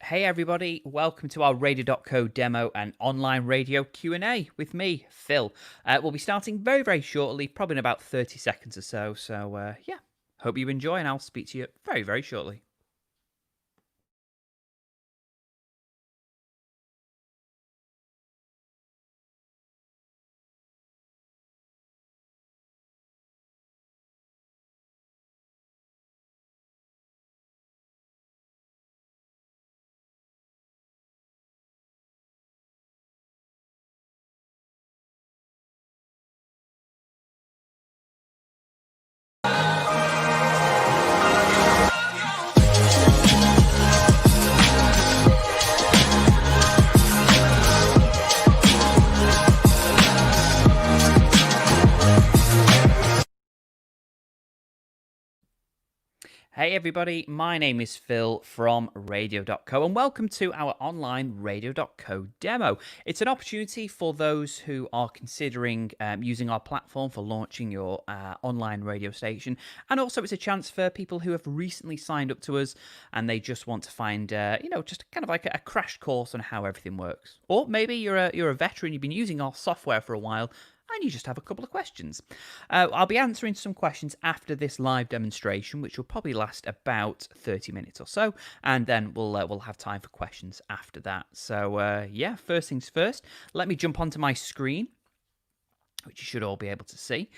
Hey everybody, welcome to our Radio.co demo and online radio Q&A with me, Phil. We'll be starting very shortly, probably in about 30 seconds or so. So yeah, hope you enjoy and I'll speak to you very shortly. Hey everybody, my name is Phil from Radio.co and welcome to our online Radio.co demo. It's an opportunity for those who are considering using our platform for launching your online radio station, and also it's a chance for people who have recently signed up to us and they just want to find, just kind of like a crash course on how everything works. Or maybe you're a veteran, you've been using our software for a while, and you just have a couple of questions. I'll be answering some questions after this live demonstration, which will probably last about 30 minutes or so, and then we'll have time for questions after that. So yeah, first things first, let me jump onto my screen, which you should all be able to see.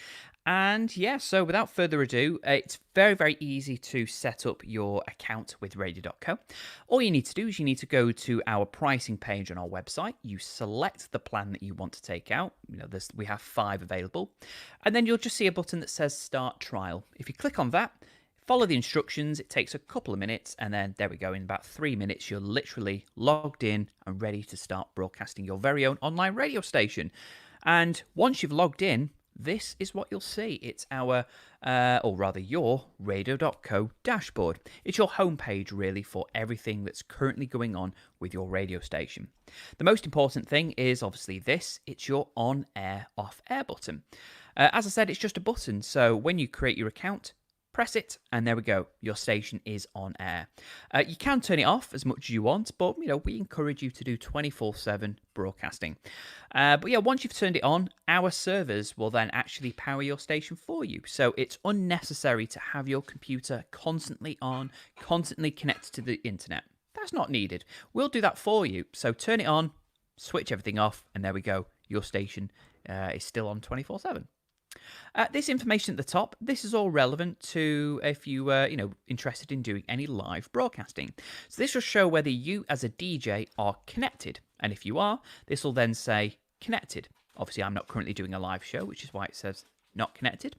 And yeah, so without further ado, it's very easy to set up your account with Radio.co. All you need to do is you need to go to our pricing page on our website. You select the plan that you want to take out. We have 5 available. And then you'll just see a button that says Start Trial. If you click on that, follow the instructions. It takes a couple of minutes, and then there we go. In about 3 minutes, you're literally logged in and ready to start broadcasting your very own online radio station. And once you've logged in, this is what you'll see. It's our, or rather your Radio.co dashboard. It's your homepage really for everything that's currently going on with your radio station. The most important thing is obviously this. It's your on-air, off-air button. As I said, it's just a button. So when you create your account, press it, and there we go. Your station is on air. You can turn it off as much as you want, but we encourage you to do 24/7 broadcasting. But yeah, once you've turned it on, our servers will then actually power your station for you. So it's unnecessary to have your computer constantly on, constantly connected to the internet. That's not needed. We'll do that for you. So turn it on, switch everything off, and there we go. Your station is still on 24/7. This information at the top, this is all relevant to if you were, interested in doing any live broadcasting. So this will show whether you as a DJ are connected. And if you are, this will then say connected. Obviously, I'm not currently doing a live show, which is why it says not connected.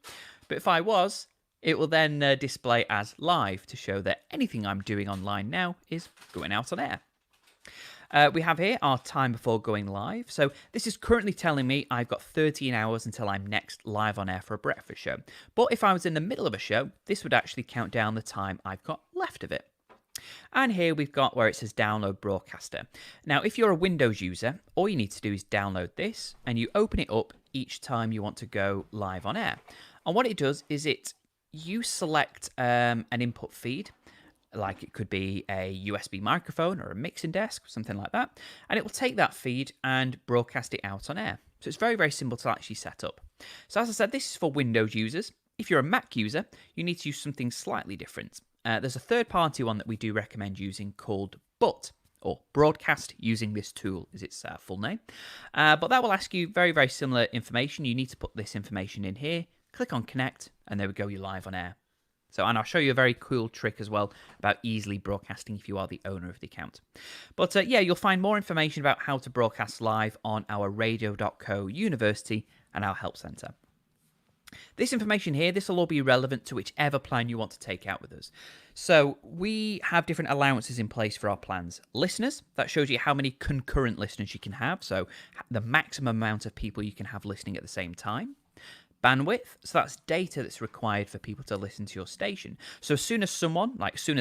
But if I was, it will then display as live to show that anything I'm doing online now is going out on air. We have here our time before going live. So this is currently telling me I've got 13 hours until I'm next live on air for a breakfast show. But if I was in the middle of a show, this would actually count down the time I've got left of it. And here we've got where it says download broadcaster. Now, if you're a Windows user, all you need to do is download this and you open it up each time you want to go live on air. And what it does is you select an input feed. Like it could be a USB microphone or a mixing desk, something like that. And it will take that feed and broadcast it out on air. So it's very simple to actually set up. So as I said, this is for Windows users. If you're a Mac user, you need to use something slightly different. There's a third-party one that we do recommend using called BUT, or Broadcast Using This Tool is its full name. But that will ask you very similar information. You need to put this information in here, click on Connect, and there we go, you're live on air. So, and I'll show you a very cool trick as well about easily broadcasting if you are the owner of the account. But yeah, you'll find more information about how to broadcast live on our Radio.co University and our Help Centre. This information here, this will all be relevant to whichever plan you want to take out with us. So we have different allowances in place for our plans. Listeners, that shows you how many concurrent listeners you can have. So the maximum amount of people you can have listening at the same time. Bandwidth, so that's data that's required for people to listen to your station. So as soon as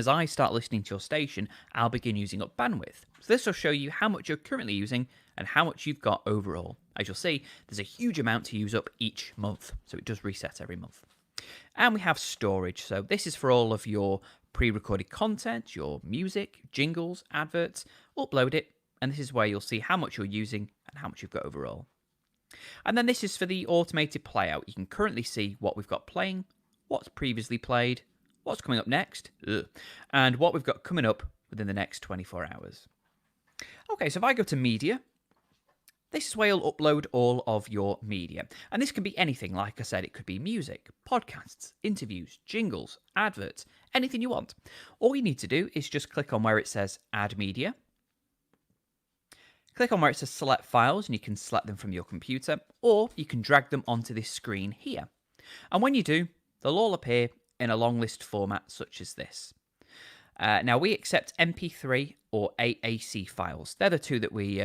I start listening to your station, I'll begin using up bandwidth. So this will show you how much you're currently using and how much you've got overall. As you'll see, there's a huge amount to use up each month, so it does reset every month. And we have storage, so this is for all of your pre-recorded content, your music, jingles, adverts, upload it, and this is where you'll see how much you're using and how much you've got overall. And then this is for the automated playout. You can currently see what we've got playing, what's previously played, what's coming up next, and what we've got coming up within the next 24 hours. Okay, so if I go to media, this is where you'll upload all of your media. And this can be anything, like I said, it could be music, podcasts, interviews, jingles, adverts, anything you want. All you need to do is just click on where it says Add Media. Click on where it says Select Files, and you can select them from your computer, or you can drag them onto this screen here. And when you do, they'll all appear in a long list format such as this. Now, we accept MP3 or AAC files. They're the two that we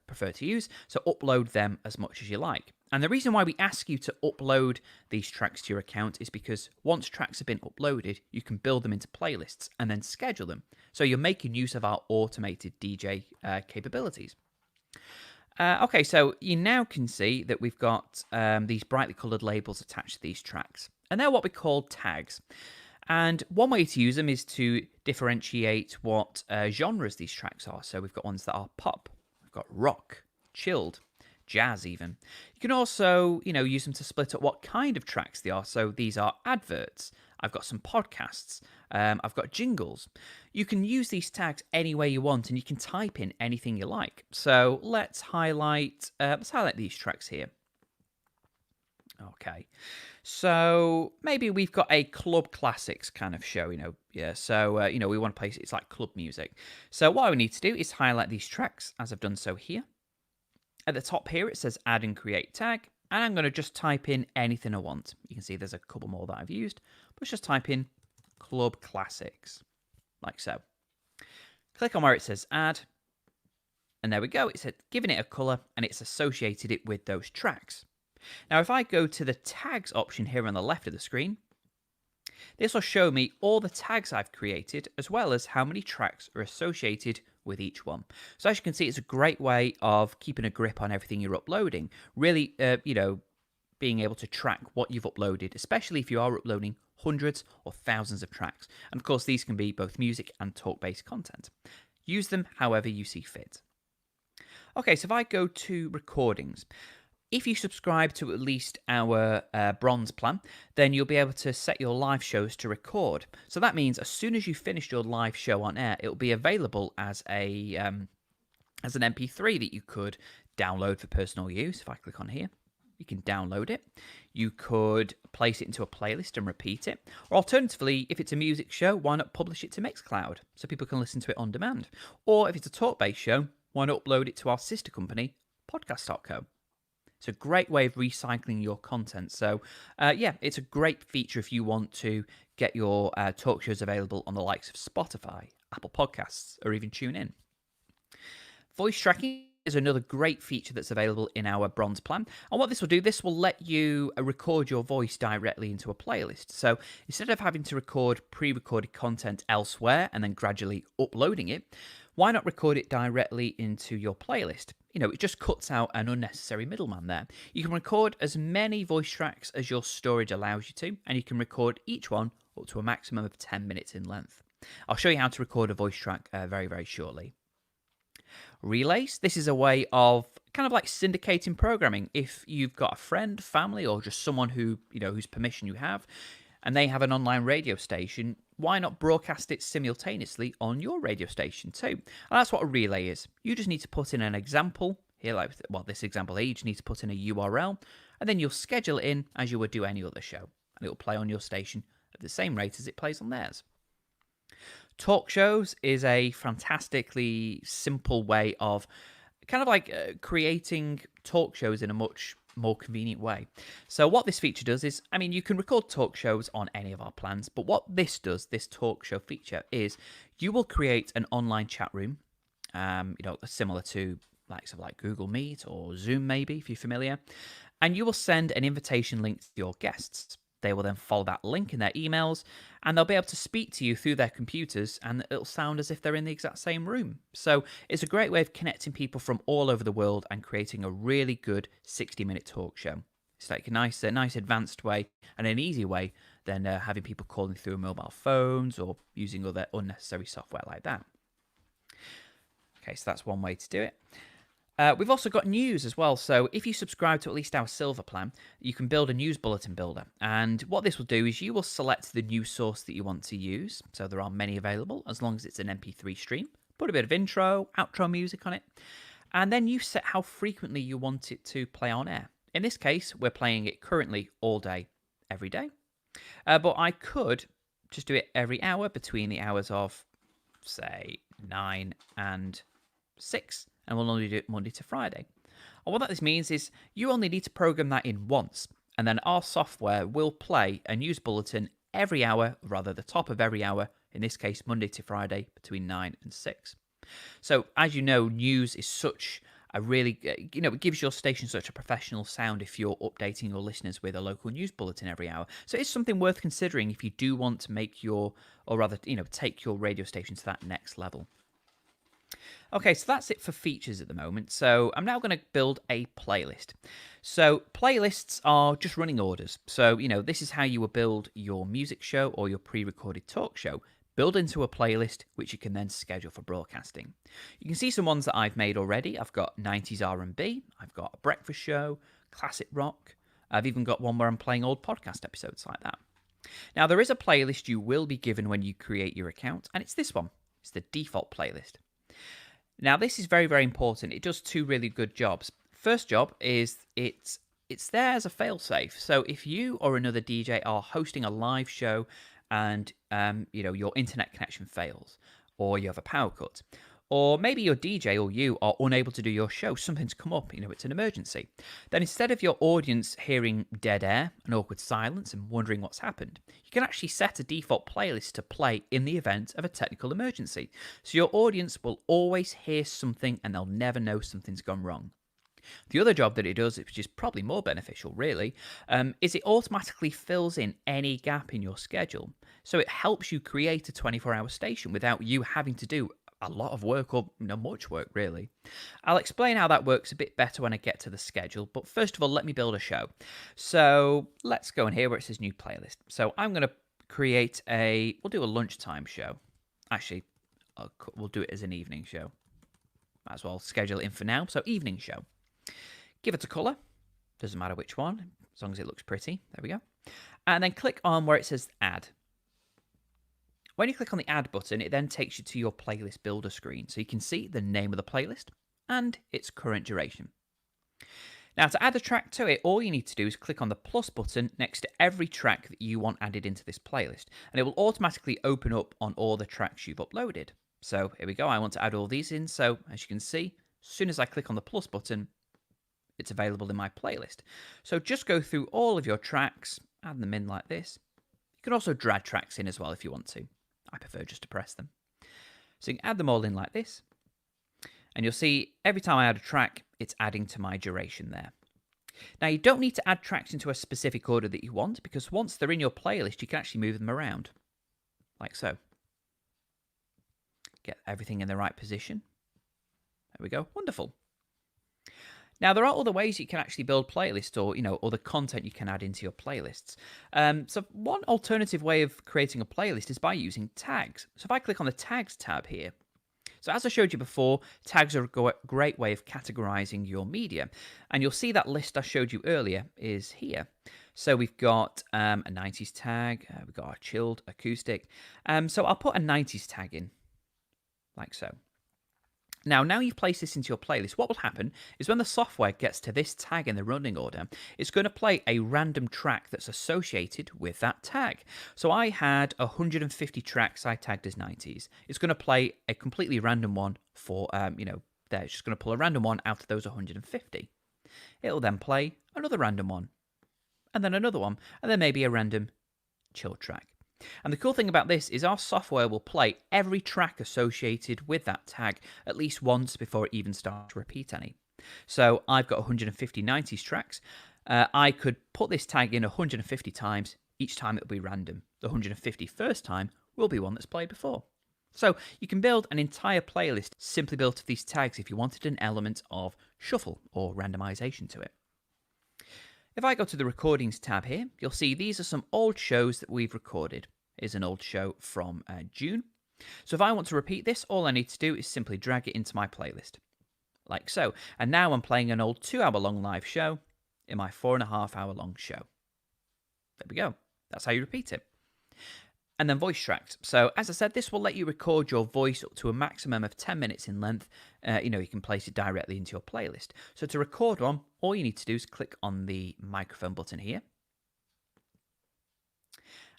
prefer to use, so upload them as much as you like. And the reason why we ask you to upload these tracks to your account is because once tracks have been uploaded, you can build them into playlists and then schedule them. So you're making use of our automated DJ capabilities. Okay, so you now can see that we've got these brightly coloured labels attached to these tracks. And they're what we call tags. And one way to use them is to differentiate what genres these tracks are. So we've got ones that are pop, we've got rock, chilled, jazz even. You can also, use them to split up what kind of tracks they are. So these are adverts. I've got some podcasts. I've got jingles. You can use these tags any way you want, and you can type in anything you like. So let's highlight these tracks here. Okay, so maybe we've got a club classics kind of show, So, we want to place it's like club music. So what I would need to do is highlight these tracks, as I've done so here. At the top here, it says Add and Create Tag, and I'm going to just type in anything I want. You can see there's a couple more that I've used, but let's just type in club classics, like so. Click on where it says Add, and there we go. It's giving it a colour, and it's associated it with those tracks. Now, if I go to the tags option here on the left of the screen, this will show me all the tags I've created, as well as how many tracks are associated with each one. So as you can see, it's a great way of keeping a grip on everything you're uploading. Really, being able to track what you've uploaded, especially if you are uploading hundreds or thousands of tracks. And of course, these can be both music and talk-based content. Use them however you see fit. Okay, so if I go to recordings, if you subscribe to at least our bronze plan, then you'll be able to set your live shows to record. So that means as soon as you finish your live show on air, it'll be available as an MP3 that you could download for personal use. If I click on here, you can download it. You could place it into a playlist and repeat it. Or alternatively, if it's a music show, why not publish it to Mixcloud so people can listen to it on demand? Or if it's a talk-based show, why not upload it to our sister company, Radio.co? It's a great way of recycling your content. So, it's a great feature if you want to get your talk shows available on the likes of Spotify, Apple Podcasts, or even TuneIn. Voice tracking is another great feature that's available in our bronze plan. And what this will do, this will let you record your voice directly into a playlist. So instead of having to record pre-recorded content elsewhere and then gradually uploading it, why not record it directly into your playlist? It just cuts out an unnecessary middleman there. You can record as many voice tracks as your storage allows you to, and you can record each one up to a maximum of 10 minutes in length. I'll show you how to record a voice track very, very shortly. Relays. This is a way of kind of like syndicating programming. If you've got a friend, family, or just someone who, whose permission you have, and they have an online radio station, why not broadcast it simultaneously on your radio station too? And that's what a relay is. You just need to put in an example here, this example here, you just need to put in a URL, and then you'll schedule it in as you would do any other show, and it will play on your station at the same rate as it plays on theirs. Talk shows is a fantastically simple way of kind of like creating talk shows in a much more convenient way. So what this feature does is, you can record talk shows on any of our plans, but what this does, this talk show feature, is you will create an online chat room, similar to like Google Meet or Zoom maybe, if you're familiar, and you will send an invitation link to your guests. They will then follow that link in their emails, and they'll be able to speak to you through their computers, and it'll sound as if they're in the exact same room. So it's a great way of connecting people from all over the world and creating a really good 60-minute talk show. It's like a nice advanced way and an easy way than having people calling through mobile phones or using other unnecessary software like that. Okay, so that's one way to do it. We've also got news as well. So if you subscribe to at least our silver plan, you can build a news bulletin builder. And what this will do is you will select the news source that you want to use. So there are many available, as long as it's an MP3 stream. Put a bit of intro, outro music on it. And then you set how frequently you want it to play on air. In this case, we're playing it currently all day, every day. But I could just do it every hour between the hours of, say, 9 and 6. And we'll only do it Monday to Friday. And what this means is you only need to program that in once, and then our software will play a news bulletin every hour, rather the top of every hour, in this case Monday to Friday between 9 and 6. So as you know, news is such a really, it gives your station such a professional sound if you're updating your listeners with a local news bulletin every hour. So it's something worth considering if you do want to make take your radio station to that next level. Okay, so that's it for features at the moment. So I'm now going to build a playlist. So playlists are just running orders. So, this is how you will build your music show or your pre-recorded talk show. Build into a playlist, which you can then schedule for broadcasting. You can see some ones that I've made already. I've got 90s R&B, I've got a breakfast show, classic rock. I've even got one where I'm playing old podcast episodes like that. Now, there is a playlist you will be given when you create your account, and it's this one. It's the default playlist. Now, this is very, very important. It does two really good jobs. First job is it's there as a failsafe. So if you or another DJ are hosting a live show and your internet connection fails, or you have a power cut, or maybe your DJ or you are unable to do your show, something's come up, it's an emergency, then instead of your audience hearing dead air and awkward silence and wondering what's happened, you can actually set a default playlist to play in the event of a technical emergency. So your audience will always hear something and they'll never know something's gone wrong. The other job that it does, which is probably more beneficial really, is it automatically fills in any gap in your schedule. So it helps you create a 24-hour station without you having to do a lot of work or much work really. I'll explain how that works a bit better when I get to the schedule, but first of all, let me build a show. So let's go in here where it says new playlist. So I'm going to create we'll do a lunchtime show. Actually, we'll do it as an evening show. Might as well schedule it in for now. So evening show. Give it a colour. Doesn't matter which one, as long as it looks pretty. There we go. And then click on where it says add. When you click on the add button, it then takes you to your playlist builder screen. So you can see the name of the playlist and its current duration. Now to add a track to it, all you need to do is click on the plus button next to every track that you want added into this playlist. And it will automatically open up on all the tracks you've uploaded. So here we go. I want to add all these in. So as you can see, as soon as I click on the plus button, it's available in my playlist. So just go through all of your tracks, add them in like this. You can also drag tracks in as well if you want to. I prefer just to press them. So you can add them all in like this. And you'll see every time I add a track, it's adding to my duration there. Now you don't need to add tracks into a specific order that you want, because once they're in your playlist, you can actually move them around. Like so. Get everything in the right position. There we go. Wonderful. Now, there are other ways you can actually build playlists or, other content you can add into your playlists. So one alternative way of creating a playlist is by using tags. So if I click on the tags tab here, so as I showed you before, tags are a great way of categorizing your media. And you'll see that list I showed you earlier is here. So we've got a 90s tag, we've got our chilled acoustic. So I'll put a 90s tag in, like so. Now you've placed this into your playlist, what will happen is when the software gets to this tag in the running order, it's going to play a random track that's associated with that tag. So I had 150 tracks I tagged as 90s. It's going to play a completely random one for, there. It's just going to pull a random one out of those 150. It'll then play another random one, and then another one, and then maybe a random chill track. And the cool thing about this is our software will play every track associated with that tag at least once before it even starts to repeat any. So I've got 150 90s tracks. I could put this tag in 150 times. Each time it'll be random. The 151st time will be one that's played before. So you can build an entire playlist simply built of these tags if you wanted an element of shuffle or randomization to it. If I go to the Recordings tab here, you'll see these are some old shows that we've recorded. Here's an old show from June. So if I want to repeat this, all I need to do is simply drag it into my playlist, like so. And now I'm playing an old 2-hour-long live show in my 4.5-hour-long show. There we go. That's how you repeat it. And then voice tracks. So as I said, this will let you record your voice up to a maximum of 10 minutes in length. You can place it directly into your playlist. So to record one, all you need to do is click on the microphone button here.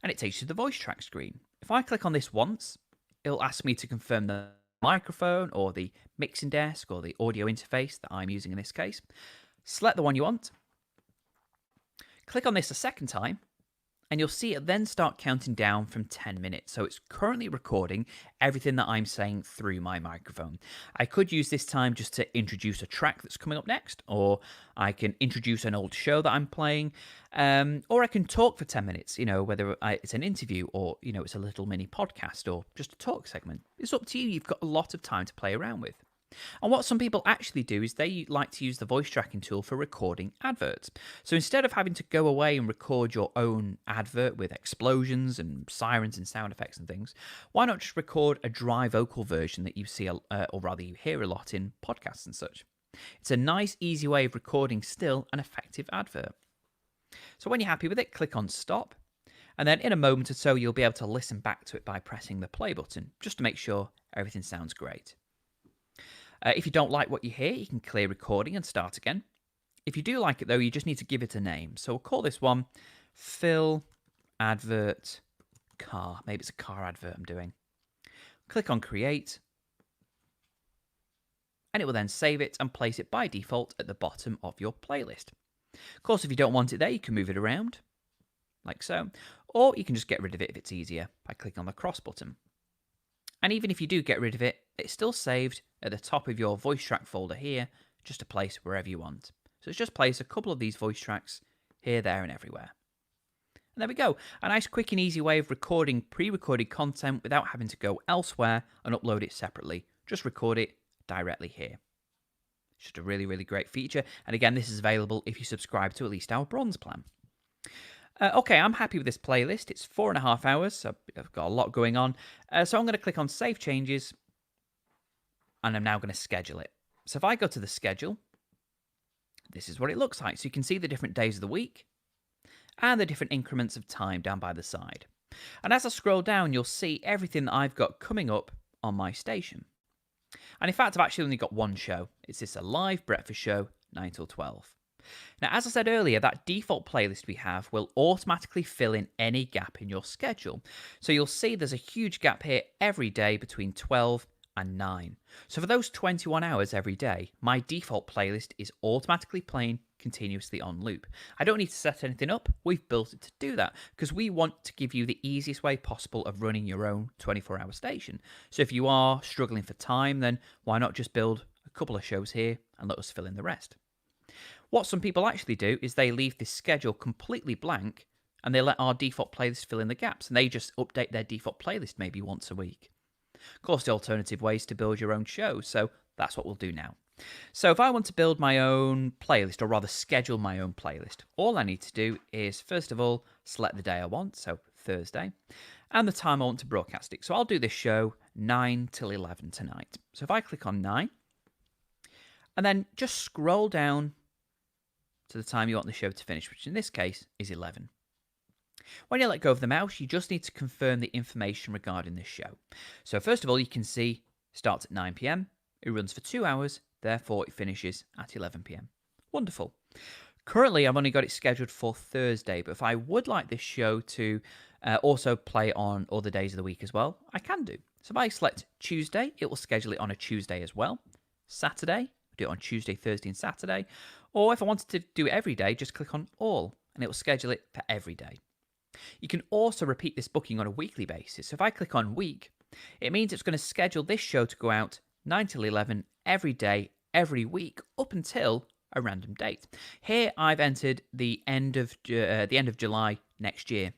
And it takes you to the voice track screen. If I click on this once, it'll ask me to confirm the microphone or the mixing desk or the audio interface that I'm using in this case. Select the one you want. Click on this a second time. And you'll see it then start counting down from 10 minutes. So it's currently recording everything that I'm saying through my microphone. I could use this time just to introduce a track that's coming up next, or I can introduce an old show that I'm playing, or I can talk for 10 minutes, whether it's an interview or, it's a little mini podcast or just a talk segment. It's up to you. You've got a lot of time to play around with. And what some people actually do is they like to use the voice tracking tool for recording adverts. So instead of having to go away and record your own advert with explosions and sirens and sound effects and things, why not just record a dry vocal version that you see, or rather you hear a lot in podcasts and such. It's a nice, easy way of recording still an effective advert. So when you're happy with it, click on stop. And then in a moment or so, you'll be able to listen back to it by pressing the play button, just to make sure everything sounds great. If you don't like what you hear, you can clear recording and start again. If you do like it, though, you just need to give it a name. So we'll call this one Phil Advert Car. Maybe it's a car advert I'm doing. Click on Create. And it will then save it and place it by default at the bottom of your playlist. Of course, if you don't want it there, you can move it around, like so. Or you can just get rid of it if it's easier by clicking on the cross button. And even if you do get rid of it, it's still saved at the top of your voice track folder here, just to place wherever you want. So it's just place a couple of these voice tracks here, there, and everywhere. And there we go. A nice quick and easy way of recording pre-recorded content without having to go elsewhere and upload it separately. Just record it directly here. It's just a really, really great feature. And again, this is available if you subscribe to at least our bronze plan. Okay, I'm happy with this playlist. It's 4.5 hours, so I've got a lot going on. So I'm going to click on Save Changes, and I'm now going to schedule it. So if I go to the schedule, this is what it looks like. So you can see the different days of the week and the different increments of time down by the side. And as I scroll down, you'll see everything that I've got coming up on my station. And in fact, I've actually only got one show. It's this a live breakfast show, 9 till 12. Now, as I said earlier, that default playlist we have will automatically fill in any gap in your schedule. So you'll see there's a huge gap here every day between 12 and 9. So for those 21 hours every day, my default playlist is automatically playing continuously on loop. I don't need to set anything up. We've built it to do that because we want to give you the easiest way possible of running your own 24-hour station. So if you are struggling for time, then why not just build a couple of shows here and let us fill in the rest? What some people actually do is they leave this schedule completely blank and they let our default playlist fill in the gaps, and they just update their default playlist maybe once a week. Of course, the alternative way is to build your own show, so that's what we'll do now. So if I want to build my own playlist, or rather schedule my own playlist, all I need to do is, first of all, select the day I want, so Thursday, and the time I want to broadcast it. So I'll do this show 9 till 11 tonight. So if I click on 9, and then just scroll down to the time you want the show to finish, which in this case is 11. When you let go of the mouse, you just need to confirm the information regarding this show. So first of all, you can see it starts at 9 p.m, it runs for 2 hours, therefore it finishes at 11 p.m. Wonderful. Currently, I've only got it scheduled for Thursday, but if I would like this show to also play on other days of the week as well, I can do. So if I select Tuesday, it will schedule it on a Tuesday as well. Saturday, do it on Tuesday, Thursday, and Saturday. Or if I wanted to do it every day, just click on all, and it will schedule it for every day. You can also repeat this booking on a weekly basis. So if I click on week, it means it's going to schedule this show to go out 9 till 11 every day, every week, up until a random date. Here I've entered the end of July next year.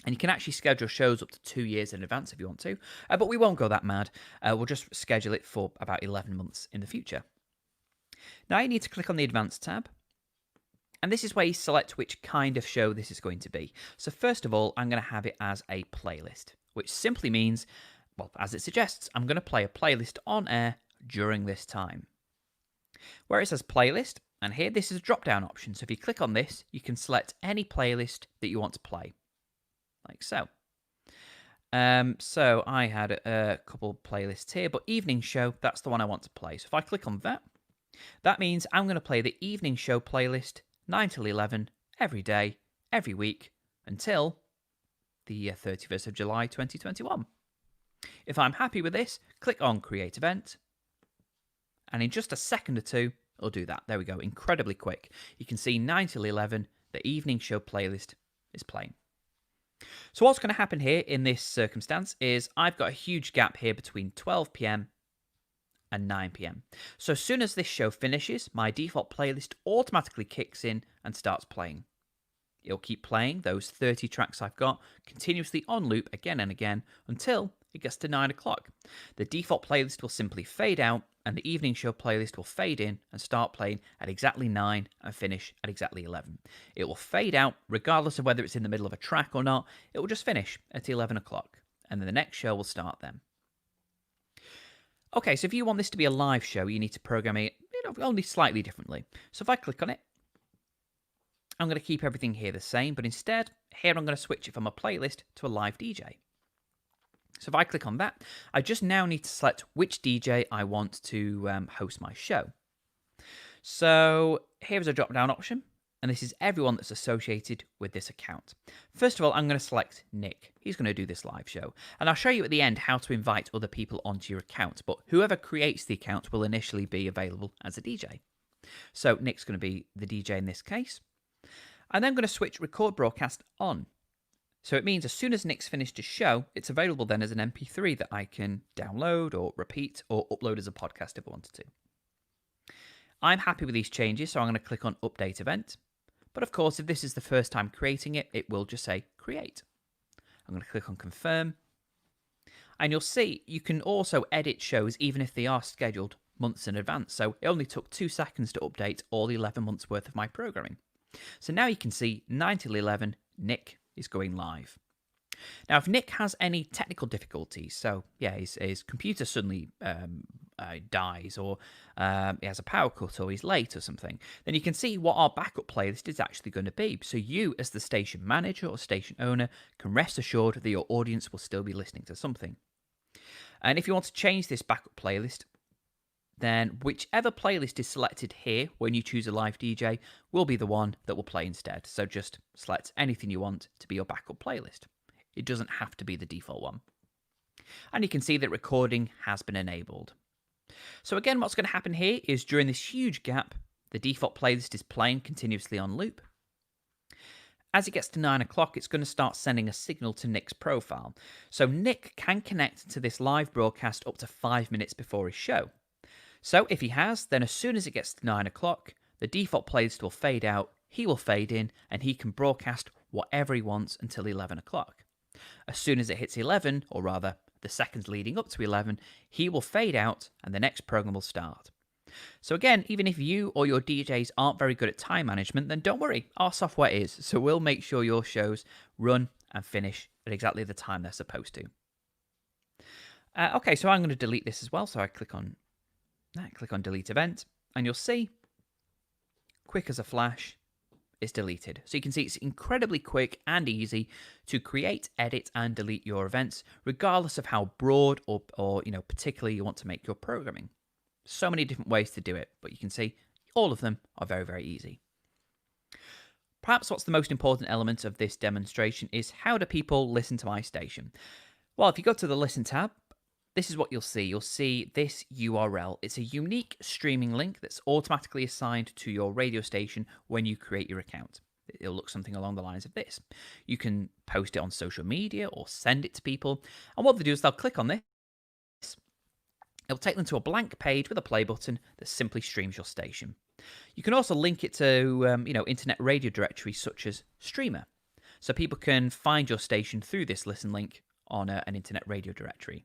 And you can actually schedule shows up to 2 years in advance if you want to. But we won't go that mad. We'll just schedule it for about 11 months in the future. Now you need to click on the Advanced tab. And this is where you select which kind of show this is going to be. So first of all, I'm going to have it as a playlist, which simply means, well, as it suggests, I'm going to play a playlist on air during this time. Where it says playlist, and here this is a drop-down option. So if you click on this, you can select any playlist that you want to play, like so. So I had a couple playlists here, but evening show, that's the one I want to play. So if I click on that, that means I'm going to play the evening show playlist 9 till 11 every day, every week, until the 31st of July 2021. If I'm happy with this, click on Create Event, and in just a second or two, it'll do that. There we go, incredibly quick. You can see 9 till 11, the evening show playlist is playing. So what's going to happen here in this circumstance is I've got a huge gap here between 12 p.m. and 9 p.m. So as soon as this show finishes, my default playlist automatically kicks in and starts playing. It'll keep playing those 30 tracks I've got continuously on loop again and again until it gets to 9 o'clock. The default playlist will simply fade out and the evening show playlist will fade in and start playing at exactly 9 and finish at exactly 11. It will fade out regardless of whether it's in the middle of a track or not. It will just finish at 11 o'clock and then the next show will start then. Okay, so if you want this to be a live show, you need to program it only slightly differently. So if I click on it, I'm going to keep everything here the same, but instead, here I'm going to switch it from a playlist to a live DJ. So if I click on that, I just now need to select which DJ I want to host my show. So here's a drop-down option, and this is everyone that's associated with this account. First of all, I'm going to select Nick. He's going to do this live show, and I'll show you at the end how to invite other people onto your account, but whoever creates the account will initially be available as a DJ. So Nick's going to be the DJ in this case. And then I'm going to switch record broadcast on. So it means as soon as Nick's finished his show, it's available then as an MP3 that I can download or repeat or upload as a podcast if I wanted to. I'm happy with these changes, so I'm going to click on Update Event. But of course, if this is the first time creating it, it will just say Create. I'm going to click on Confirm. And you'll see you can also edit shows even if they are scheduled months in advance. So it only took 2 seconds to update all the 11 months worth of my programming. So now you can see 9 till 11, Nick is going live. Now, if Nick has any technical difficulties, so yeah, his computer suddenly dies, or he has a power cut, or he's late or something, then you can see what our backup playlist is actually going to be. So you, as the station manager or station owner, can rest assured that your audience will still be listening to something. And if you want to change this backup playlist, then whichever playlist is selected here when you choose a live DJ will be the one that will play instead. So just select anything you want to be your backup playlist. It doesn't have to be the default one. And you can see that recording has been enabled. So again, what's going to happen here is during this huge gap, the default playlist is playing continuously on loop. As it gets to 9 o'clock, it's going to start sending a signal to Nick's profile. So Nick can connect to this live broadcast up to 5 minutes before his show. So if he has, then as soon as it gets to 9 o'clock, the default playlist will fade out, he will fade in, and he can broadcast whatever he wants until 11 o'clock. As soon as it hits 11, or rather the seconds leading up to 11, he will fade out and the next program will start. So again, even if you or your DJs aren't very good at time management, then don't worry, our software is. So we'll make sure your shows run and finish at exactly the time they're supposed to. Okay, so I'm going to delete this as well. So I click on Delete Event, and you'll see, quick as a flash, it's deleted. So you can see it's incredibly quick and easy to create, edit, and delete your events, regardless of how broad or particularly you want to make your programming. So many different ways to do it, but you can see all of them are very, very easy. Perhaps what's the most important element of this demonstration is how do people listen to my station? Well, if you go to the Listen tab, this is what you'll see. You'll see this URL. It's a unique streaming link that's automatically assigned to your radio station when you create your account. It'll look something along the lines of this. You can post it on social media or send it to people. And what they do is they'll click on this. It'll take them to a blank page with a play button that simply streams your station. You can also link it to internet radio directories such as Streamer. So people can find your station through this listen link on an internet radio directory.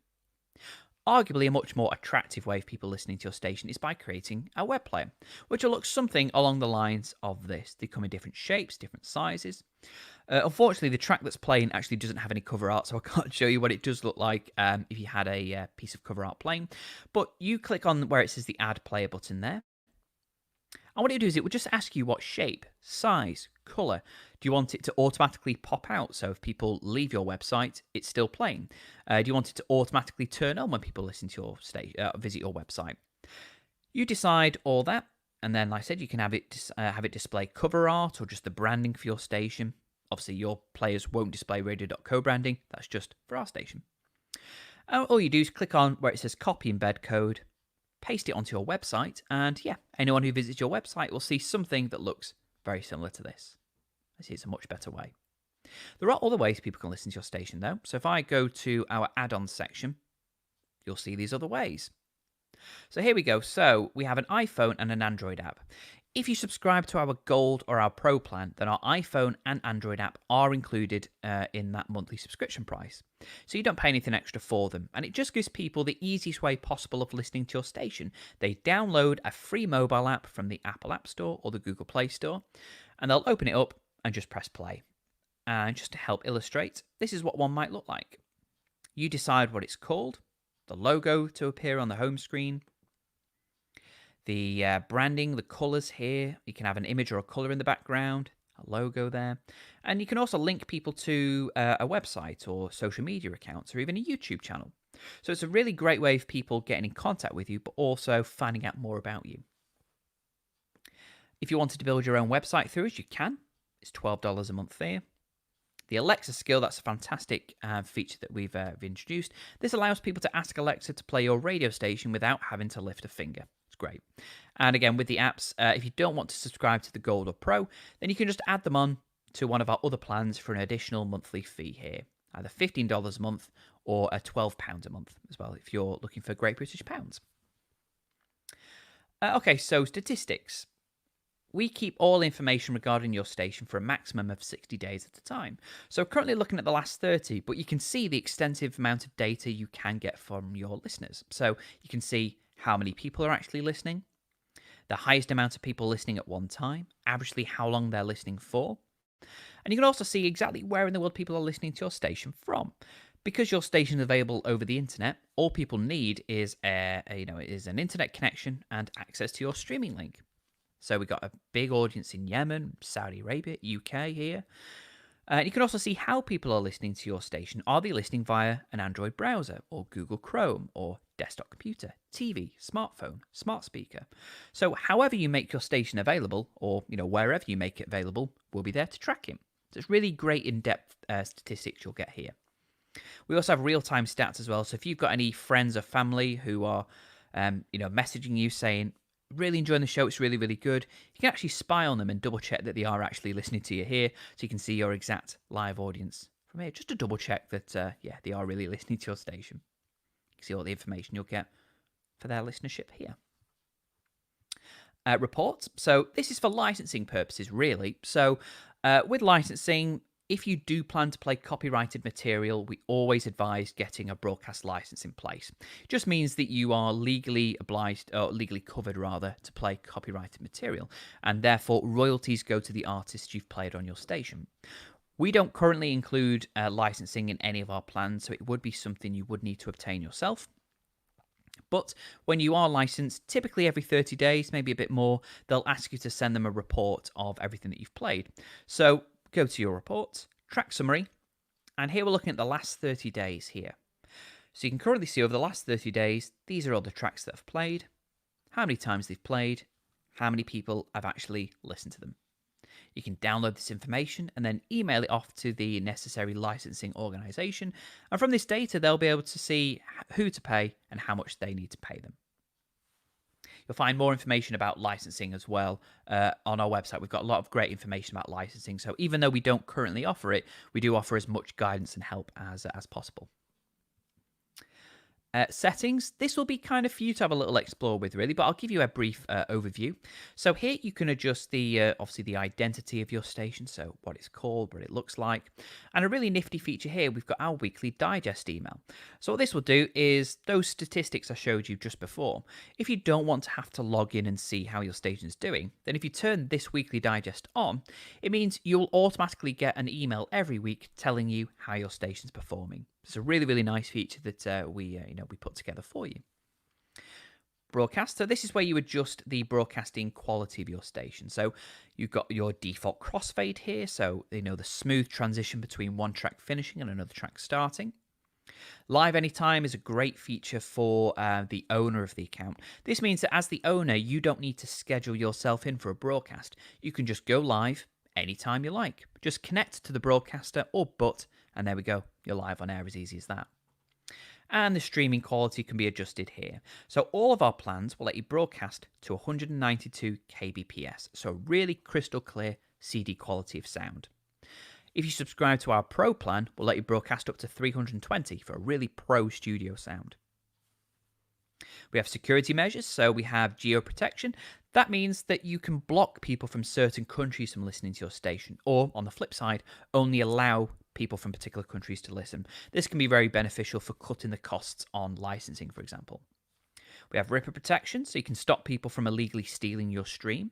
Arguably, a much more attractive way of people listening to your station is by creating a web player, which will look something along the lines of this. They come in different shapes, different sizes. Unfortunately, the track that's playing actually doesn't have any cover art, so I can't show you what it does look like if you had a piece of cover art playing. But you click on where it says the Add Player button there. And what it will do is it will just ask you what shape, size, colour. Do you want it to automatically pop out? So if people leave your website, it's still playing. Do you want it to automatically turn on when people listen to your visit your website? You decide all that, and then, like I said, you can have it display cover art or just the branding for your station. Obviously, your players won't display Radio.co branding. That's just for our station. All you do is click on where it says copy embed code, paste it onto your website, and yeah, anyone who visits your website will see something that looks very similar to this. I see it's a much better way. There are other ways people can listen to your station though. So if I go to our add-ons section, you'll see these other ways. So here we go. So we have an iPhone and an Android app. If you subscribe to our Gold or our Pro plan, then our iPhone and Android app are included in that monthly subscription price. So you don't pay anything extra for them. And it just gives people the easiest way possible of listening to your station. They download a free mobile app from the Apple App Store or the Google Play Store, and they'll open it up and just press play. And just to help illustrate, this is what one might look like. You decide what it's called, the logo to appear on the home screen, the branding, the colours here. You can have an image or a colour in the background, a logo there. And you can also link people to a website or social media accounts or even a YouTube channel. So it's a really great way of people getting in contact with you, but also finding out more about you. If you wanted to build your own website through us, you can. It's $12 a month there. The Alexa skill, that's a fantastic feature that we've introduced. This allows people to ask Alexa to play your radio station without having to lift a finger. It's great. And again, with the apps, if you don't want to subscribe to the Gold or Pro, then you can just add them on to one of our other plans for an additional monthly fee here. Either $15 a month or a £12 a month as well, if you're looking for Great British pounds. Okay, so statistics. We keep all information regarding your station for a maximum of 60 days at a time. So currently looking at the last 30, but you can see the extensive amount of data you can get from your listeners. So you can see how many people are actually listening, the highest amount of people listening at one time, averagely how long they're listening for. And you can also see exactly where in the world people are listening to your station from. Because your station is available over the internet, all people need is an internet connection and access to your streaming link. So we've got a big audience in Yemen, Saudi Arabia, UK here. You can also see how people are listening to your station. Are they listening via an Android browser or Google Chrome or desktop computer, TV, smartphone, smart speaker? So however you make your station available, or wherever you make it available, we'll be there to track it. So it's really great in-depth statistics you'll get here. We also have real-time stats as well. So if you've got any friends or family who are messaging you saying, really enjoying the show, it's really, really good, you can actually spy on them and double check that they are actually listening to you here, so you can see your exact live audience from here, just to double check that they are really listening to your station. You can see all the information you'll get for their listenership here. Reports. So this is for licensing purposes, really. So with licensing, if you do plan to play copyrighted material, we always advise getting a broadcast license in place. It just means that you are legally obliged, or legally covered rather, to play copyrighted material, and therefore royalties go to the artists you've played on your station. We don't currently include licensing in any of our plans, so it would be something you would need to obtain yourself. But when you are licensed, typically every 30 days, maybe a bit more, they'll ask you to send them a report of everything that you've played. So go to your reports, track summary, and here we're looking at the last 30 days here. So you can currently see over the last 30 days, these are all the tracks that have played, how many times they've played, how many people have actually listened to them. You can download this information and then email it off to the necessary licensing organisation, and from this data they'll be able to see who to pay and how much they need to pay them. You'll find more information about licensing as well on our website. We've got a lot of great information about licensing, so even though we don't currently offer it, we do offer as much guidance and help as possible. Settings, this will be kind of for you to have a little explore with really, but I'll give you a brief overview. So here you can adjust the obviously the identity of your station, so what it's called, what it looks like, and a really nifty feature here, we've got our weekly digest email. So what this will do is those statistics I showed you just before, if you don't want to have to log in and see how your station's doing, then if you turn this weekly digest on, it means you'll automatically get an email every week telling you how your station's performing. It's a really, really nice feature that we put together for you. Broadcast. So this is where you adjust the broadcasting quality of your station. So you've got your default crossfade here. So the smooth transition between one track finishing and another track starting. Live anytime is a great feature for the owner of the account. This means that as the owner, you don't need to schedule yourself in for a broadcast. You can just go live anytime you like. Just connect to the broadcaster or butt, and there we go. You're live on air, as easy as that. And the streaming quality can be adjusted here. So all of our plans will let you broadcast to 192 kbps, so really crystal clear CD quality of sound. If you subscribe to our Pro plan, we'll let you broadcast up to 320 for a really pro studio sound. We have security measures, so we have geoprotection. That means that you can block people from certain countries from listening to your station, or on the flip side, only allow people from particular countries to listen. This can be very beneficial for cutting the costs on licensing, for example. We have Ripper protection, so you can stop people from illegally stealing your stream.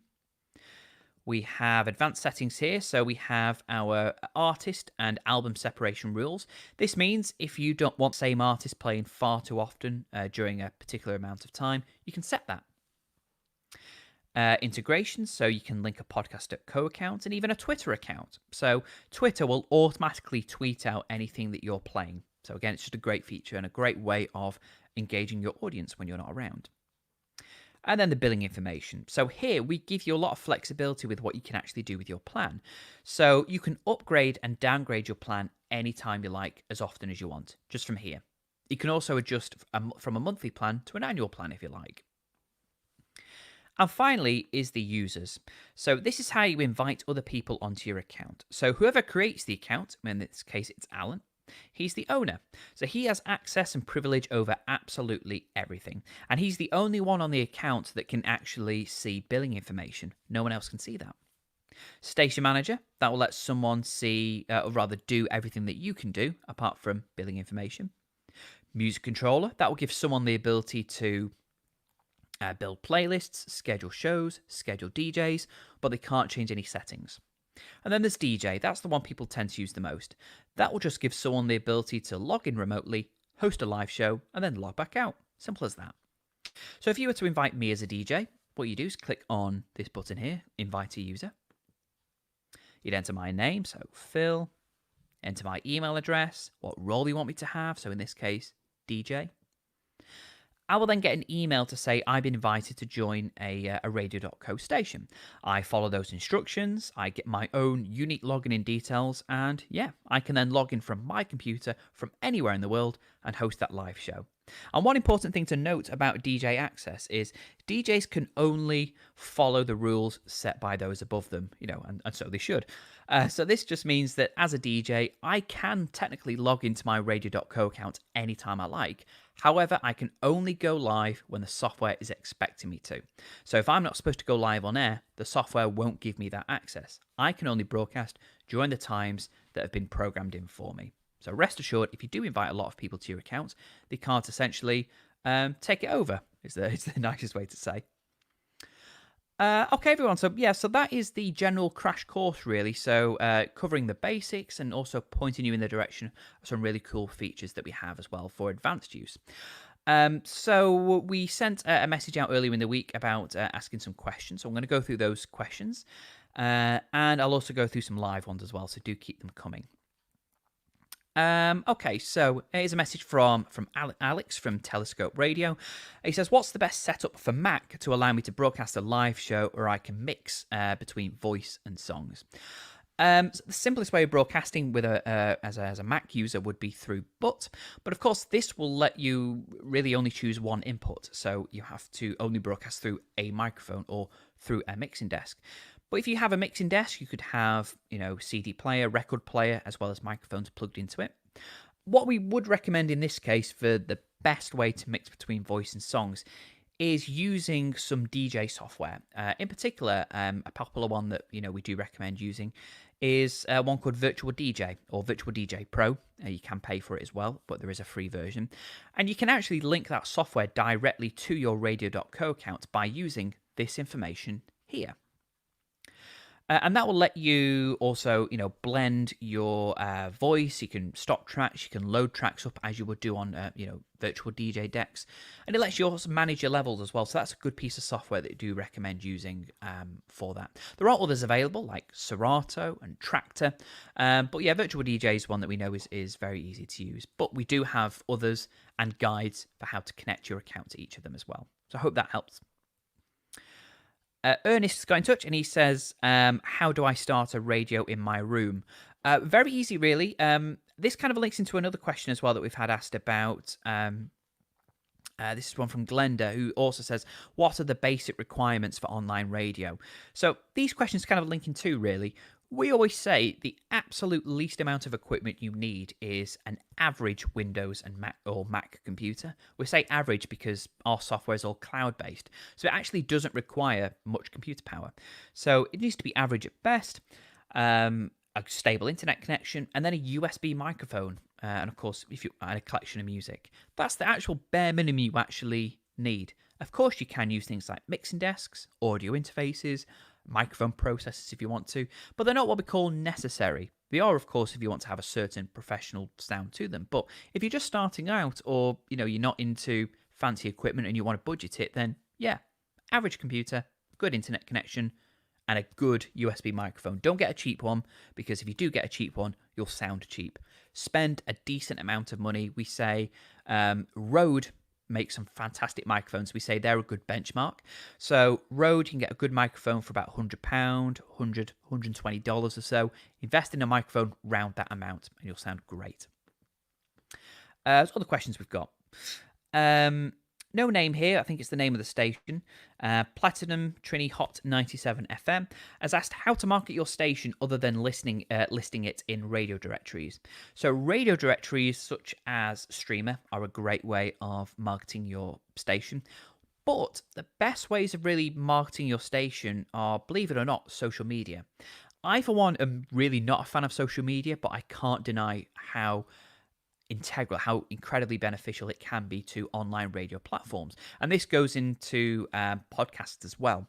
We have advanced settings here, so we have our artist and album separation rules. This means if you don't want the same artist playing far too often during a particular amount of time, you can set that. Integrations, so you can link a Podcast.co account and even a Twitter account. So Twitter will automatically tweet out anything that you're playing. So again, it's just a great feature and a great way of engaging your audience when you're not around. And then the billing information. So here we give you a lot of flexibility with what you can actually do with your plan. So you can upgrade and downgrade your plan anytime you like, as often as you want, just from here. You can also adjust from a monthly plan to an annual plan if you like. And finally is the users. So this is how you invite other people onto your account. So whoever creates the account, in this case it's Alan, he's the owner. So he has access and privilege over absolutely everything. And he's the only one on the account that can actually see billing information. No one else can see that. Station manager, that will let someone see, or rather do everything that you can do apart from billing information. Music controller, that will give someone the ability to build playlists, schedule shows, schedule DJs, but they can't change any settings. And then there's DJ, that's the one people tend to use the most. That will just give someone the ability to log in remotely, host a live show, and then log back out. Simple as that. So if you were to invite me as a DJ, what you do is click on this button here, invite a user. You'd enter my name, so Phil, enter my email address, what role you want me to have, so in this case, DJ. I will then get an email to say I've been invited to join a Radio.co station. I follow those instructions, I get my own unique login in details, and yeah, I can then log in from my computer from anywhere in the world and host that live show. And one important thing to note about DJ access is DJs can only follow the rules set by those above them, and so they should. So this just means that as a DJ, I can technically log into my Radio.co account anytime I like. However, I can only go live when the software is expecting me to. So if I'm not supposed to go live on air, the software won't give me that access. I can only broadcast during the times that have been programmed in for me. So rest assured, if you do invite a lot of people to your account, they can't essentially take it over, is the nicest way to say. Okay, everyone. So that is the general crash course, really. So covering the basics and also pointing you in the direction of some really cool features that we have as well for advanced use. So we sent a message out earlier in the week about asking some questions. So I'm going to go through those questions, and I'll also go through some live ones as well. So do keep them coming. Okay, so here's a message from Alex from Telescope Radio. He says, what's the best setup for Mac to allow me to broadcast a live show where I can mix between voice and songs? So the simplest way of broadcasting with as a Mac user would be through But of course this will let you really only choose one input, so you have to only broadcast through a microphone or through a mixing desk. But if you have a mixing desk, you could have, CD player, record player, as well as microphones plugged into it. What we would recommend in this case for the best way to mix between voice and songs is using some DJ software. In particular, a popular one that we do recommend using is one called Virtual DJ or Virtual DJ Pro. You can pay for it as well, but there is a free version. And you can actually link that software directly to your Radio.co account by using this information here. And that will let you also, blend your voice. You can stop tracks. You can load tracks up as you would do on, virtual DJ decks. And it lets you also manage your levels as well. So that's a good piece of software that I do recommend using for that. There are others available like Serato and Tractor. But yeah, Virtual DJ is one that we know is very easy to use. But we do have others and guides for how to connect your account to each of them as well. So I hope that helps. Ernest got in touch and he says, how do I start a radio in my room? Very easy, really. This kind of links into another question as well that we've had asked about. This is one from Glenda, who also says, what are the basic requirements for online radio? So these questions kind of link in two, really. We always say the absolute least amount of equipment you need is an average Windows and Mac computer. We say average because our software is all cloud-based, so it actually doesn't require much computer power. So it needs to be average at best, a stable internet connection, and then a USB microphone, and of course, if you add a collection of music. That's the actual bare minimum you actually need. Of course, you can use things like mixing desks, audio interfaces, microphone processors if you want to, but they're not what we call necessary. They are, of course, if you want to have a certain professional sound to them. But if you're just starting out, or you're not into fancy equipment and you want to budget it, then yeah, average computer, good internet connection, and a good USB microphone. Don't get a cheap one, because if you do get a cheap one, you'll sound cheap. Spend a decent amount of money. We say Rode make some fantastic microphones. We say they're a good benchmark. So Rode, you can get a good microphone for about £100, $120 or so. Invest in a microphone round that amount and you'll sound great. There's other questions we've got. No name here. I think it's the name of the station. Platinum Trini Hot 97 FM has asked how to market your station other than listing it in radio directories. So radio directories such as Streamer are a great way of marketing your station. But the best ways of really marketing your station are, believe it or not, social media. I, for one, am really not a fan of social media, but I can't deny how integral, how incredibly beneficial it can be to online radio platforms. And this goes into podcasts as well.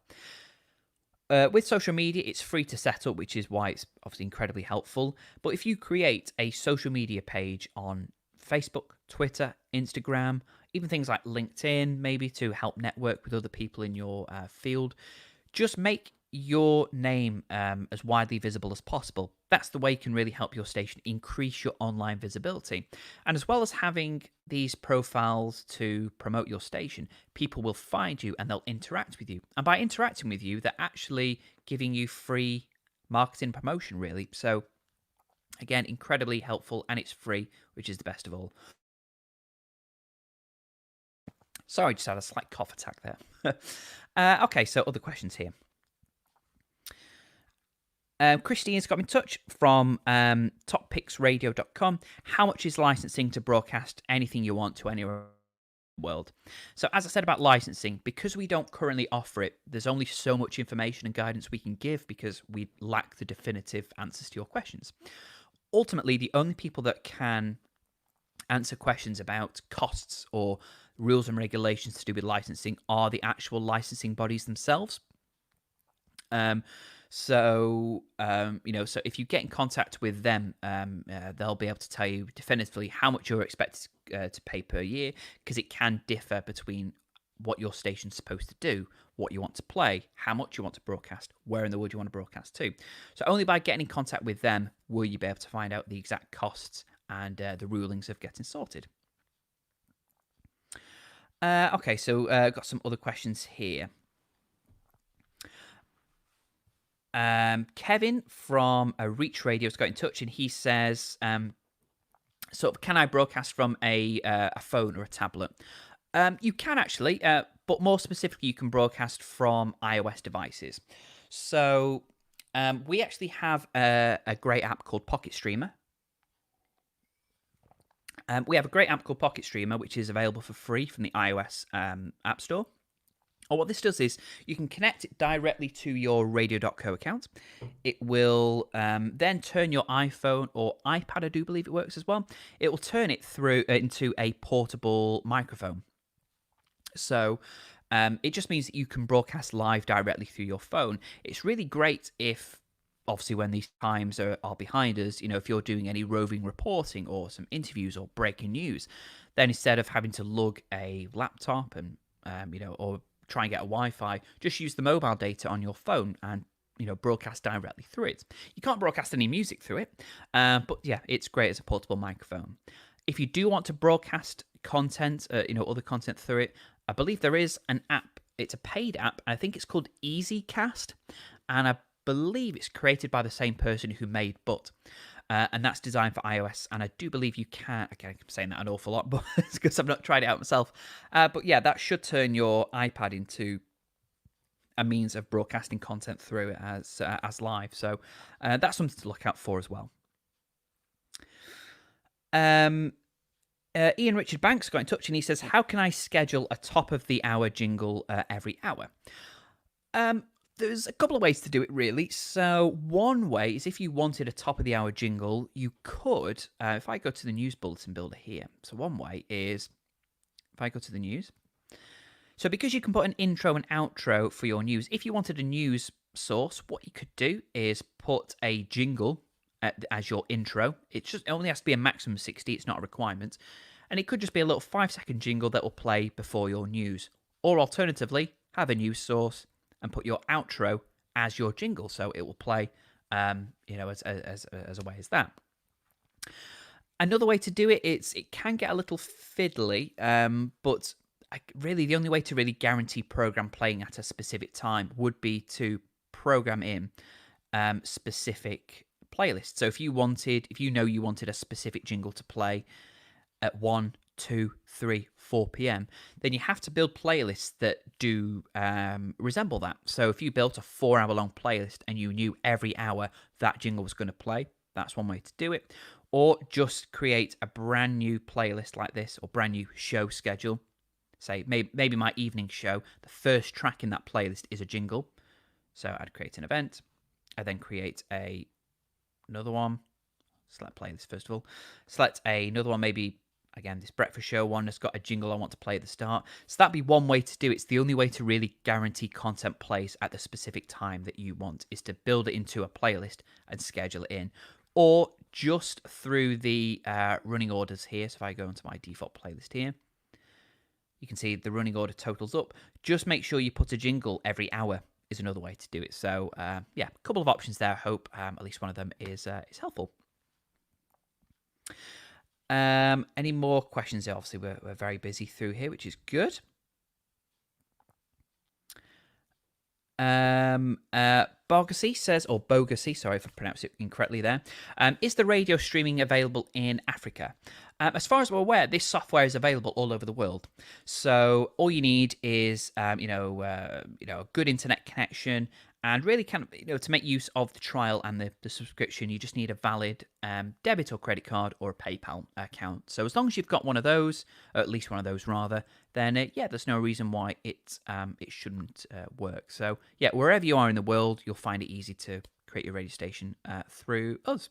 With social media, it's free to set up, which is why it's obviously incredibly helpful. But if you create a social media page on Facebook, Twitter, Instagram, even things like LinkedIn, maybe to help network with other people in your field, just make your name as widely visible as possible. That's the way you can really help your station increase your online visibility. And as well as having these profiles to promote your station, people will find you and they'll interact with you. And by interacting with you, they're actually giving you free marketing promotion, really. So again, incredibly helpful, and it's free, which is the best of all. Sorry, just had a slight cough attack there. Okay, so other questions here. Christine's got in touch from toppicksradio.com. How much is licensing to broadcast anything you want to anywhere in the world? So as I said about licensing, because we don't currently offer it, there's only so much information and guidance we can give because we lack the definitive answers to your questions. Ultimately, the only people that can answer questions about costs or rules and regulations to do with licensing are the actual licensing bodies themselves. So if you get in contact with them, they'll be able to tell you definitively how much you're expected to pay per year, because it can differ between what your station's supposed to do, what you want to play, how much you want to broadcast, where in the world you want to broadcast to. So only by getting in contact with them will you be able to find out the exact costs and the rulings of getting sorted. Okay, so got some other questions here. Kevin from Reach Radio has got in touch and he says, can I broadcast from a phone or a tablet? You can actually, but more specifically, you can broadcast from iOS devices. So we actually have a great app called Pocket Streamer. We have a great app called Pocket Streamer, which is available for free from the iOS App Store. Or what this does is you can connect it directly to your Radio.co account. It will then turn your iPhone or iPad, I do believe it works as well. It will turn it through into a portable microphone. So it just means that you can broadcast live directly through your phone. It's really great if, obviously, when these times are behind us, if you're doing any roving reporting or some interviews or breaking news, then instead of having to lug a laptop and, or try and get a Wi-Fi, just use the mobile data on your phone and broadcast directly through it. You can't broadcast any music through it, but yeah, it's great as a portable microphone. If you do want to broadcast content, other content through it, I believe there is an app. It's a paid app. I think it's called EasyCast, and I believe it's created by the same person who made But. And that's designed for iOS, and I do believe you can. Okay, I'm saying that an awful lot, but it's because I've not tried it out myself. But yeah, that should turn your iPad into a means of broadcasting content through it as live. So that's something to look out for as well. Ian Richard Banks got in touch and he says, how can I schedule a top of the hour jingle every hour? There's a couple of ways to do it, really. So one way is if you wanted a top of the hour jingle, you could, if I go to the news bulletin builder here. So one way is if I go to the news. So because you can put an intro and outro for your news, if you wanted a news source, what you could do is put a jingle as your intro. It only has to be a maximum of 60. It's not a requirement. And it could just be a little 5-second jingle that will play before your news. Or alternatively, have a news source and put your outro as your jingle, so it will play, as a way as that. Another way to do it, it can get a little fiddly, but really the only way to really guarantee program playing at a specific time would be to program in specific playlists. So if you wanted a specific jingle to play at 1, 2, 3, 4 p.m., then you have to build playlists that do resemble that. So if you built a 4-hour long playlist and you knew every hour that jingle was going to play, that's one way to do it. Or just create a brand new playlist like this, or brand new show schedule. Say maybe my evening show, the first track in that playlist is a jingle. So I'd create an event. I then create another one. Select playlist first of all. Select another one, maybe again this breakfast show one that's got a jingle I want to play at the start. So that'd be one way to do it. It's the only way to really guarantee content plays at the specific time that you want, is to build it into a playlist and schedule it in. Or just through the running orders here. So if I go into my default playlist here, you can see the running order totals up. Just make sure you put a jingle every hour is another way to do it. So yeah, a couple of options there. I hope at least one of them is helpful. Any more questions? Obviously, we're very busy through here, which is good. Bogacy says, or Bogacy, sorry if I pronounced it incorrectly there. Is the radio streaming available in Africa? As far as we're aware, this software is available all over the world. So all you need is, a good internet connection, and really kind of, to make use of the trial and the subscription, you just need a valid debit or credit card or a PayPal account. So as long as you've got one of those, or at least one of those rather, then yeah, there's no reason why it shouldn't work. So yeah, wherever you are in the world, you'll find it easy to create your radio station through us.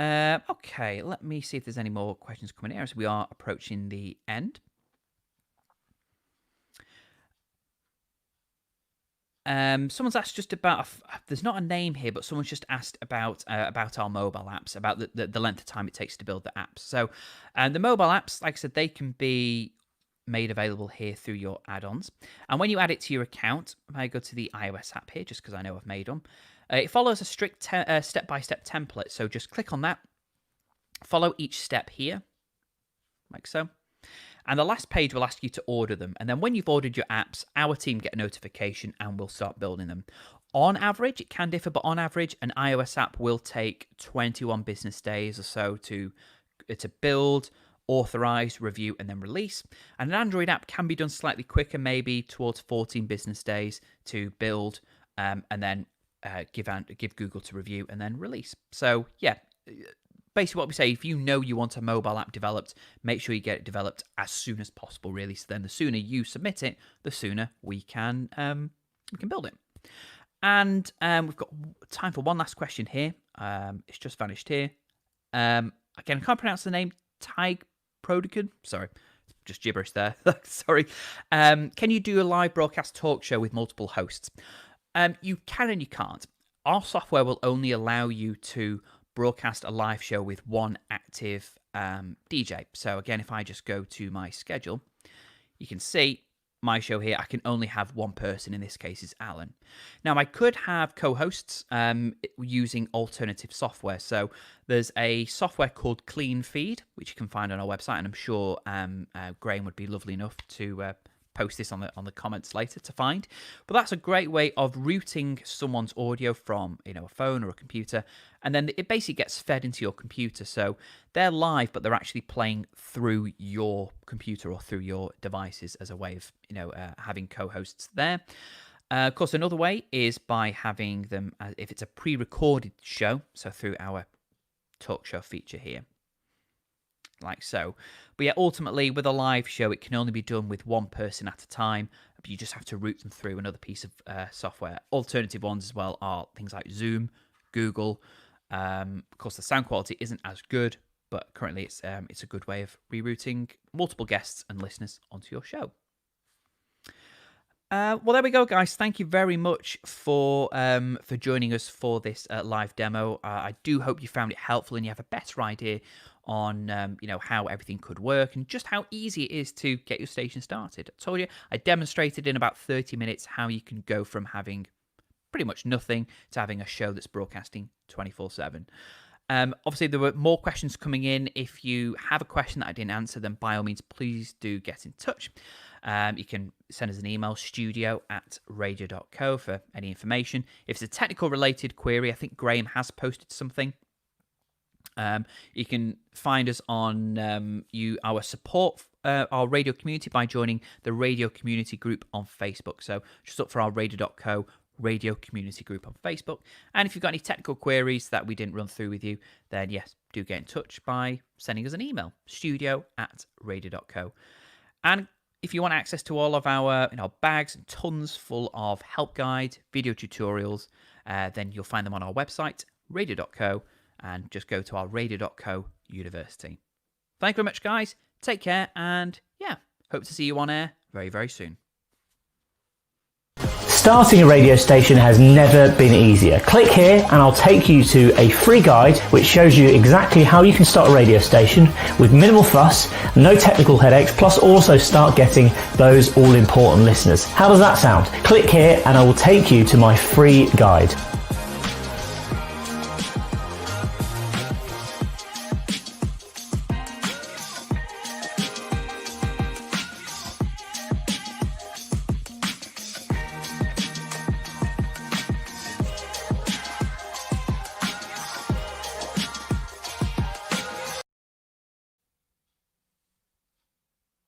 Okay, let me see if there's any more questions coming here as we are approaching the end. Someone's asked just about, there's not a name here, but someone's just asked about our mobile apps, about the length of time it takes to build the apps. So the mobile apps, like I said, they can be made available here through your add-ons. And when you add it to your account, if I go to the iOS app here, just because I know I've made them, it follows a strict step-by-step template. So just click on that, follow each step here, like so. And the last page will ask you to order them. And then when you've ordered your apps, our team get a notification and we'll start building them. On average, it can differ, but on average, an iOS app will take 21 business days or so to build, authorize, review, and then release. And an Android app can be done slightly quicker, maybe towards 14 business days to build, and then give Google to review and then release. So yeah, basically what we say, if you know you want a mobile app developed, make sure you get it developed as soon as possible, really. So then the sooner you submit it, the sooner we can build it. And we've got time for one last question here. It's just vanished here. Again, I can't pronounce the name. Tig Prodigan. Sorry, just gibberish there. Sorry. Can you do a live broadcast talk show with multiple hosts? You can and you can't. Our software will only allow you to broadcast a live show with one active DJ. So again, if I just go to my schedule, you can see my show here. I can only have one person. In this case is Alan. Now I could have co-hosts using alternative software. So there's a software called Clean Feed, which you can find on our website, and I'm sure Graham would be lovely enough to post this on the comments later to find. But that's a great way of routing someone's audio from a phone or a computer, and then it basically gets fed into your computer. So they're live, but they're actually playing through your computer or through your devices as a way of having co-hosts there. Of course, another way is by having them if it's a pre-recorded show, so through our talk show feature here, like so. But yeah, ultimately with a live show, it can only be done with one person at a time. But you just have to route them through another piece of software. Alternative ones as well are things like Zoom, Google. Of course, the sound quality isn't as good, but currently it's a good way of rerouting multiple guests and listeners onto your show. Well, there we go, guys. Thank you very much for joining us for this live demo. I do hope you found it helpful and you have a better idea on how everything could work and just how easy it is to get your station started. I told you, I demonstrated in about 30 minutes how you can go from having pretty much nothing to having a show that's broadcasting 24/7. Obviously, there were more questions coming in. If you have a question that I didn't answer, then by all means, please do get in touch. You can send us an email, studio@radio.co, for any information. If it's a technical related query, I think Graham has posted something. You can find us on our support, our radio community, by joining the radio community group on Facebook. So just look for our Radio.co radio community group on Facebook. And if you've got any technical queries that we didn't run through with you, then yes, do get in touch by sending us an email, studio@radio.co. And if you want access to all of our bags and tons full of help guides, video tutorials, then you'll find them on our website, Radio.co, and just go to our Radio.co University. Thank you very much, guys. Take care, and hope to see you on air very, very soon. Starting a radio station has never been easier. Click here and I'll take you to a free guide which shows you exactly how you can start a radio station with minimal fuss, no technical headaches, plus also start getting those all-important listeners. How does that sound? Click here and I will take you to my free guide.